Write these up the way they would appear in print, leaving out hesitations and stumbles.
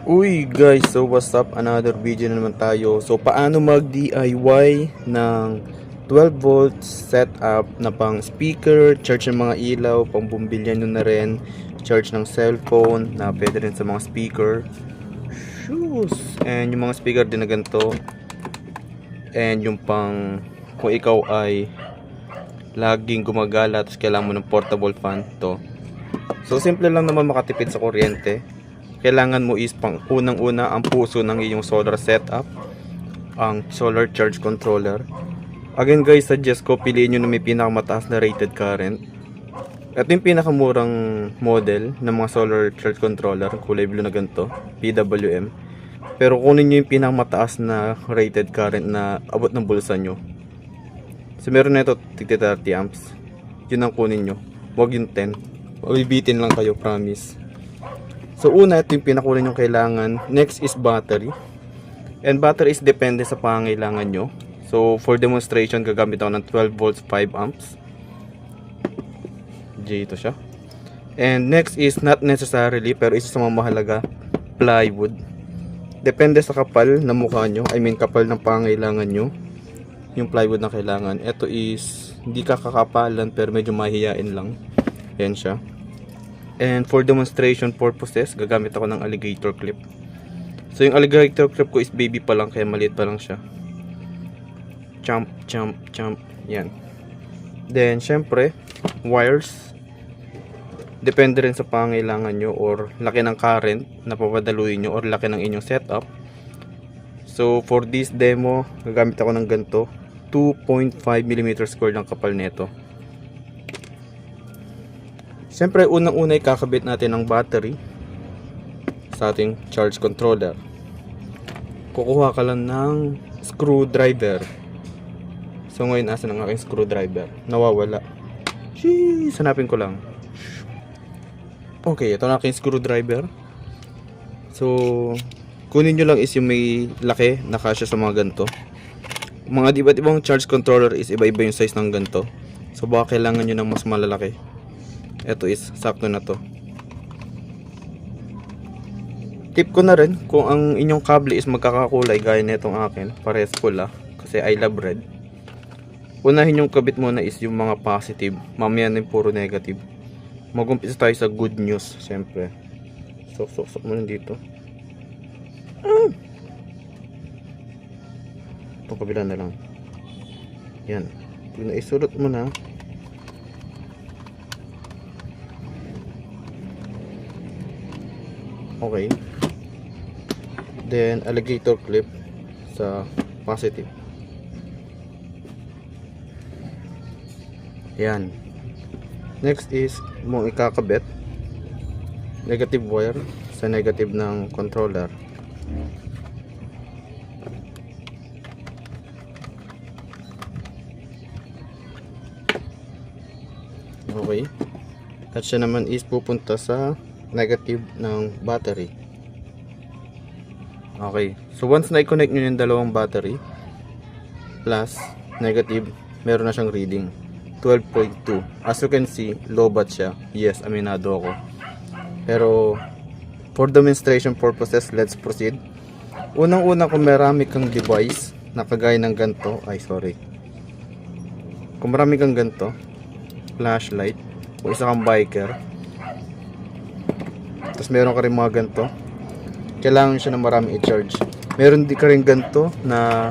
Uy guys, so what's up? Another video na naman tayo. So paano mag DIY ng 12 volt setup na pang speaker, charge ng mga ilaw, pang bumbilya nyo na rin, charge ng cellphone na pwede rin sa mga speaker, shoes, and yung mga speaker din na ganito, and yung pang kung ikaw ay laging gumagala tapos kailangan mo ng portable fan to. So simple lang naman makatipid sa kuryente. Kailangan mo is pang unang-una ang puso ng iyong solar setup, ang solar charge controller. Again guys, suggest ko piliin nyo na may pinakamataas na rated current. Ito yung pinakamurang model ng mga solar charge controller, kulay blue na ganito, PWM. Pero kunin nyo yung pinakamataas na rated current na abot ng bulsa nyo. So meron na ito 30 amps. Yun ang kunin nyo, huwag yung 10. Bibitin lang kayo, promise. So una, ito yung pinakunan yung kailangan. Next is battery. And battery is depende sa pangailangan nyo. So for demonstration, gagamit ako ng 12 volts 5 amps. Ito siya. And next is not necessarily, pero isa sa mga mahalaga, plywood. Depende sa kapal na mukha nyo. I mean kapal ng pangailangan nyo, yung plywood na kailangan. Ito is hindi kakakapalan pero medyo mahihain lang. Yan siya. And for demonstration purposes, gagamit ako ng alligator clip. So yung alligator clip ko is baby pa lang, kaya maliit pa lang siya. Jump, jump, jump. Yan. Then syempre, wires. Depende rin sa pangailangan nyo or laki ng current na papadaluin nyo or laki ng inyong setup. So for this demo, gagamit ako ng ganito. 2.5mm square ng kapal nito. Siyempre, unang-una kakabit natin ang battery sa ating charge controller. Kukuha ka lang ng screwdriver. So ngayon, asan ang aking screwdriver? Nawawala. Jeez, hanapin ko lang. Okay, ito na aking screwdriver. So, kunin nyo lang is yung may laki na kasya sa mga ganito. Mga iba't ibang charge controller is iba-iba yung size ng ganito. So baka kailangan nyo ng mas malalaki. Ito is sakto na to. Tip ko na rin, kung ang inyong kable is magkakakulay gaya nitong akin, parehas pula kasi I love red, unahin yung kabit muna is yung mga positive, mamaya na yung puro negative. Mag-umpisa tayo sa good news. Siyempre sok muna dito. Itong kabila na lang. Yan, pag naisulot mo na, okay. Then alligator clip sa positive. Yan. Next is mong ikakabit negative wire sa negative ng controller. Okay. At siya naman is pupunta sa negative ng battery. Okay, so once na i-connect nyo yung dalawang battery plus negative, meron na siyang reading 12.2. as you can see, low bat siya. Yes, aminado ako, pero for demonstration purposes, let's proceed. Unang-una, kung marami kang device na kagaya ng ganito, kung marami kang ganito, flashlight, kung isa kang biker, tapos meron ka rin mga ganito, kailangan siya na marami i-charge. Meron din ka rin ganito na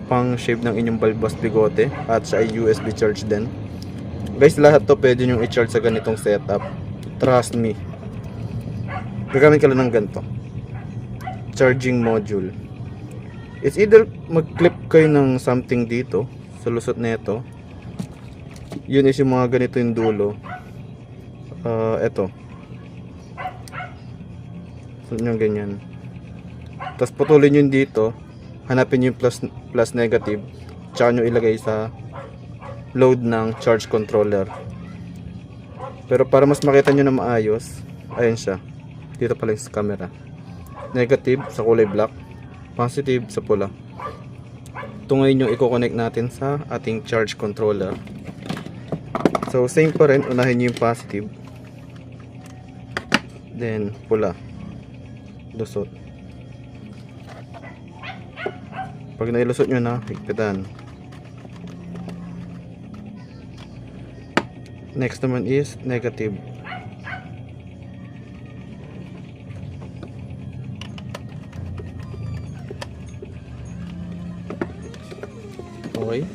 pang shape ng inyong balbas bigote at sa USB charge din. Guys, lahat to pwede nyo i-charge sa ganitong setup. Trust me. Gagamit ka lang ng ganito charging module. It's either mag-clip kayo ng something dito sa lusot na ito. Yun is yung mga ganito yung dulo. Eto yung ganyan. Tapos putulin nyo dito, hanapin nyo yung plus negative, tsaka nyo ilagay sa load ng charge controller. Pero para mas makita nyo na maayos, ayan siya, dito pala sa camera. Negative sa kulay black, positive sa pula. Ito ngayon yung i-connect natin sa ating charge controller. So same pa rin, unahin nyo yung positive, then pula. lusot. Pag nailusot nyo na, higpitan. Next naman is negative. Okay.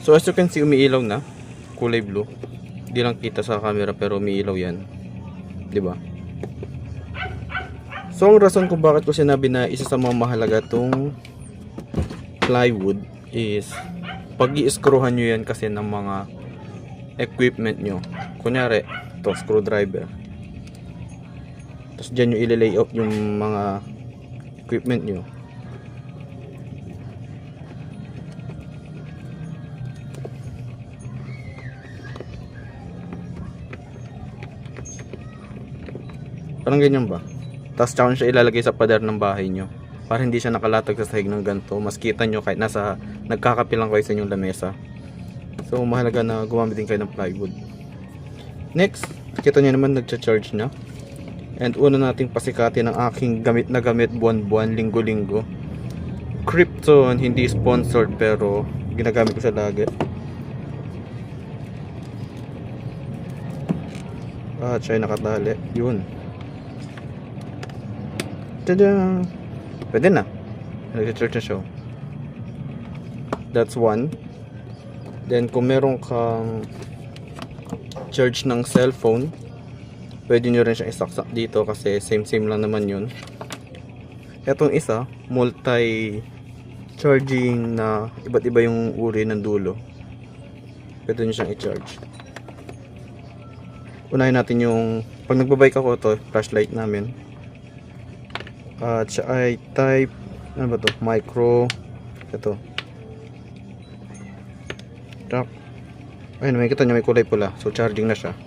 So as you can see, umiilaw na. Kulay blue. Hindi lang kita sa camera pero umiilaw yan. 'Di ba? So ang rason kung bakit ko sinabi na isa sa mga mahalaga tong plywood is pag i-screwhan nyo yan kasi ng mga equipment nyo. Kunyari, ito screwdriver. Tapos dyan nyo i-layout yung mga equipment nyo. Parang ganyan ba? Tapos tsaka siya ilalagay sa pader ng bahay nyo para hindi siya nakalatag sa sahig ng ganito. Mas kita nyo kahit nagkakapilang kayo sa inyong lamesa. So mahalaga na gumamit din kayo ng plywood. Next, kita nyo naman nagcha-charge na. And una nating pasikatin ang aking gamit na gamit buwan-buwan, linggo-linggo. Krypton, hindi sponsored pero ginagamit ko siya lagi. Siya ay nakatali. Yun. Tada! Pwede na. Nag-charge na siya. That's one. Then kung meron kang charge ng cellphone, pwede nyo rin siyang isaksak dito kasi same lang naman yun. Etong isa, multi-charging na iba't iba yung uri ng dulo. Pwede nyo siyang i-charge. Unahin natin yung, pag nagbabike ako, to flashlight namin. At siya ay type, ano ba to? Micro. Ito. Tap. Ayun, may kita nyo, may kulay pula. So charging na siya.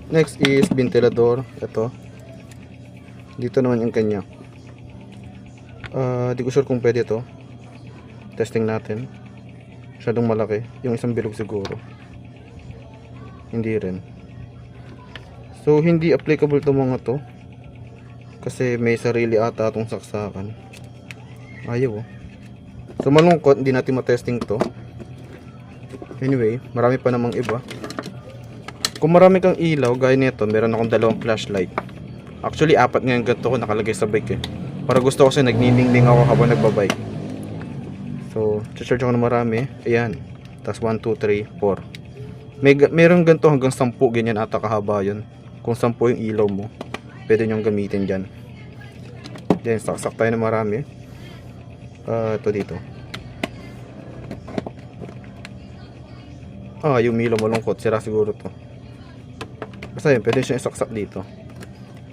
Next is ventilador. Ito. Dito naman yung kanya. Di ko sure kung pwede ito. Testing natin. Masyadong malaki. Yung isang bilog siguro. Hindi rin. So hindi applicable to mga to. Kasi may sarili ata itong saksakan. Ayaw oh. So malungkot, hindi natin matesting to. Anyway, marami pa namang iba. Kung marami kang ilaw, gaya nito, meron akong dalawang flashlight. Actually, 4 ngayon ganito ko nakalagay sa bike eh. Para gusto ko kasi nagniningning ako habang nagbabike. So, charge ako na marami. Ayan. Tapos 1, 2, 3, 4. Meron ganito hanggang 10 ganyan ata kahaba yun. Kung 10 yung ilaw mo, pwede nyong gamitin dyan. Then saksak tayo na marami. Ito dito. Yung ilaw malungkot, sira siguro to. Basta yun, pwede siyang isaksak dito.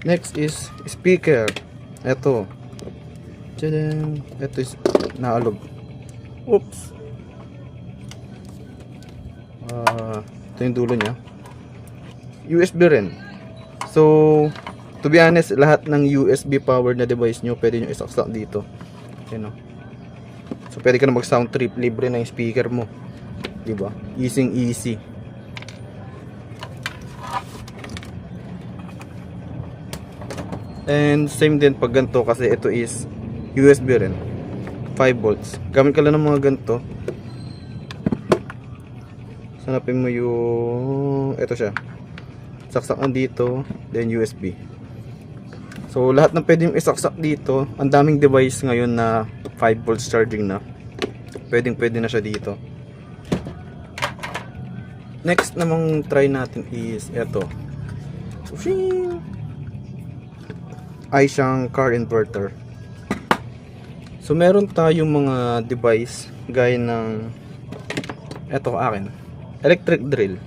Next is speaker. Ito. Tadam! Ito is naalog. Oops. Ito yung dulo niya. USB rin. So to be honest, lahat ng USB powered na device nyo, pwede nyo isaksak dito. Ayan o. So, pwede ka na mag-sound trip. Libre na yung speaker mo. Diba? Easy. And same din pag ganito kasi ito is USB rin. 5 volts. Gamit ka lang ng mga ganito. Hanapin mo yung... Ito siya. Saksakan dito. Then USB. So lahat ng pwedeng isaksak dito, ang daming device ngayon na 5 volts charging na. Pwede na siya dito. Next namang try natin is ito. Ay siyang car inverter. So meron tayong mga device gaya ng ito akin. Electric drill.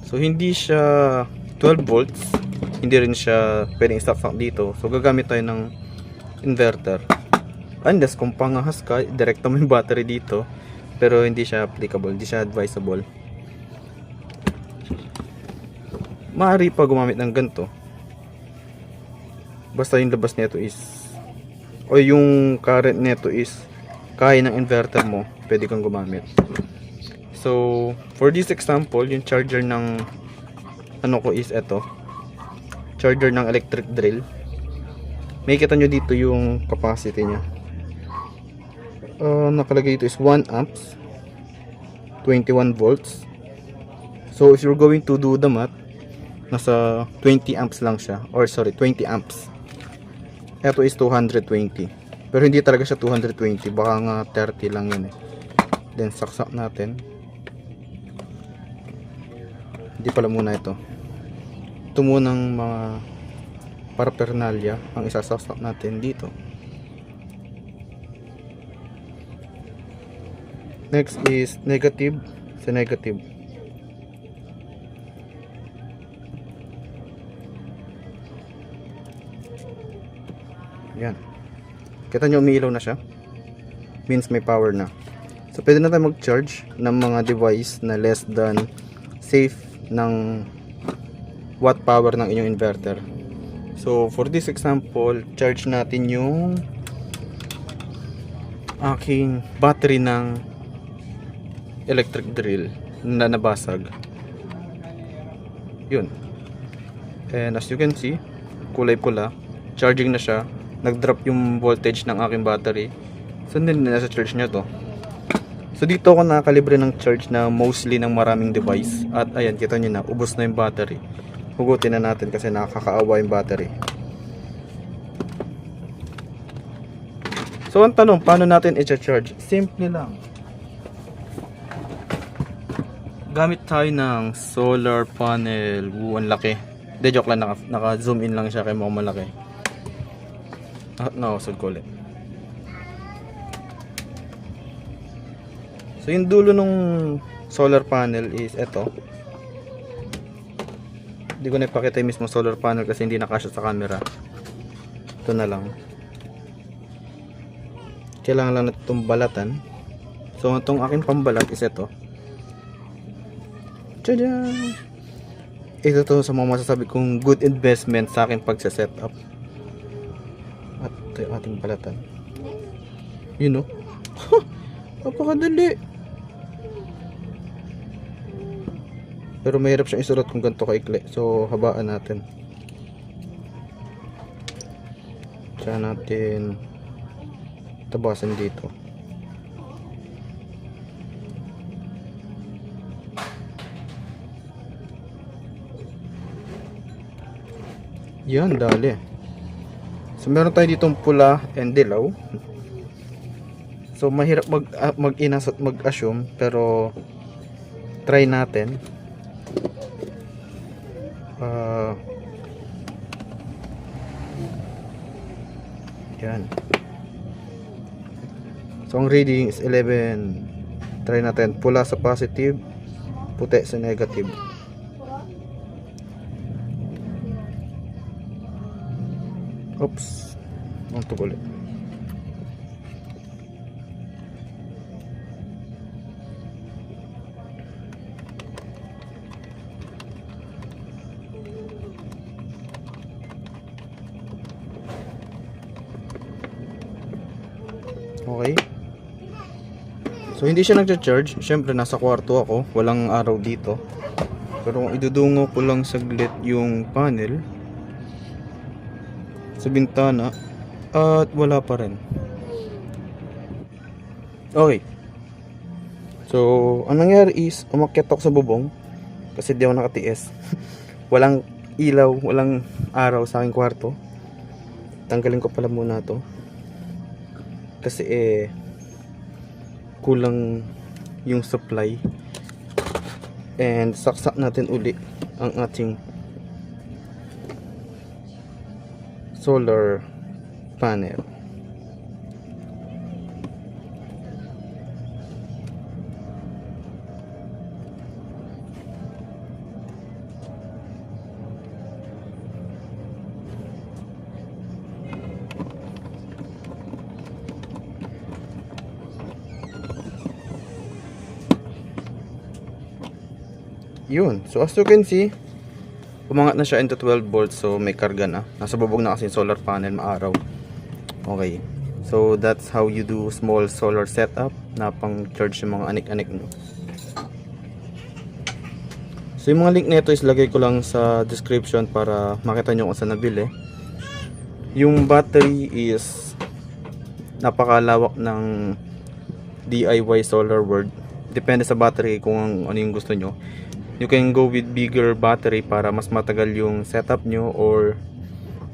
So hindi siya 12 volts. Hindi rin siya pwedeng isaksak dito. So gagamit tayo ng inverter. Unless kung pangahas ka, direkta mo yung battery dito. Pero hindi siya applicable, hindi siya advisable. Maaari pa gumamit ng ganito. Basta yung labas nito is o yung current nito is kaya ng inverter mo, pwede kang gumamit. So for this example, yung charger ng ano ko is ito. charger ng electric drill. May kita nyo dito yung capacity nya. Nakalagay dito is 1 amps 21 volts. So if you're going to do the math, nasa 20 amps lang siya, or sorry 20 amps. Ito is 220, pero hindi talaga siya 220, baka nga 30 lang yun eh. Then saksak natin. Hindi pala muna ito munang mga paraphernalia ang isasaksak natin dito. Next is negative. Sa negative, yan, kita nyo umiilaw na siya, means may power na. So pwede na tayo mag-charge ng mga device na less than safe ng watt power ng inyong inverter. So for this example, charge natin yung aking battery ng electric drill na nabasag. Yun. And as you can see, kulay pula, charging na siya. Nag-drop yung voltage ng aking battery. So din nasa charge niya to. So dito ako nakakalibre ng charge na mostly ng maraming device. At ayan, kita nyo na, ubos na yung battery. Hugutin na natin kasi nakakaawa yung battery. So ang tanong, paano natin i-charge? Simple lang. Gamit tayo ng solar panel. Ang laki. Hindi, joke lang, naka-zoom in lang siya kaya mukhang malaki. Nakasod ko ulit. So yung dulo nung solar panel is eto. Hindi ko na ipakita yung mismo solar panel kasi hindi nakasya sa camera. Ito na lang. Kailangan lang natin itong balatan. So itong aking pambalat is ito. Tadaan! Ito to sa mga masasabi kong good investment sa aking pagsa-setup. At ito yung ating balatan. You know? Napakadali! Pero mahirap siyang isulat kung ganito kaikli. So habaan natin. Tsaka natin tabasan dito. Yan, dali. So meron tayo ditong pula and dilaw. So mahirap mag-inas at mag-assume, pero try natin. Yan. So ang reading is 11. Try natin. Pula sa positive, puti sa negative. Oops. Ang tugulit. Okay. So hindi siya nagcha-charge. Siyempre nasa kwarto ako, walang araw dito. Pero kung idudungo ko lang saglit yung panel sa bintana at wala pa rin. Okay. So ang nangyari is umakyat ako sa bubong kasi di ako nakatiis. Walang ilaw, walang araw sa aking kwarto. Tanggalin ko pala muna to kasi kulang yung supply. And saksak natin uli ang ating solar panel. Yun. So as you can see, umangat na siya into 12 volts. So may karga na. Nasa bubog na kasi yung solar panel, maaraw. Okay. So that's how you do small solar setup na pang charge yung mga anik-anik nyo. So yung mga link nito is lagay ko lang sa description para makita nyo kung saan nabili. Yung battery is napakalawak ng DIY Solar World. Depende sa battery kung ano yung gusto nyo. You can go with bigger battery para mas matagal yung setup nyo, or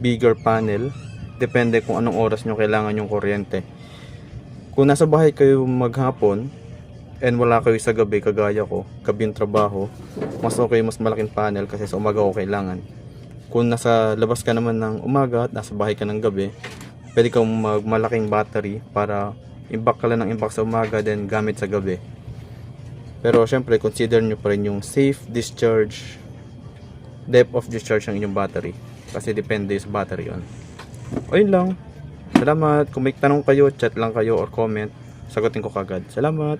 bigger panel. Depende kung anong oras nyo kailangan yung kuryente. Kung nasa bahay kayo maghapon and wala kayo sa gabi, kagaya ko, gabi yung trabaho, mas okay mas malaking panel kasi sa umaga ko kailangan. Kung nasa labas ka naman ng umaga at nasa bahay ka ng gabi, pwede kang magmalaking battery para imbak ka lang ng imbak sa umaga, then gamit sa gabi. Pero syempre consider nyo pa rin yung safe discharge, depth of discharge ng inyong battery, kasi depende sa battery yun. Ayun lang. Salamat. Kung may tanong kayo, chat lang kayo or comment, sagutin ko kagad. Salamat.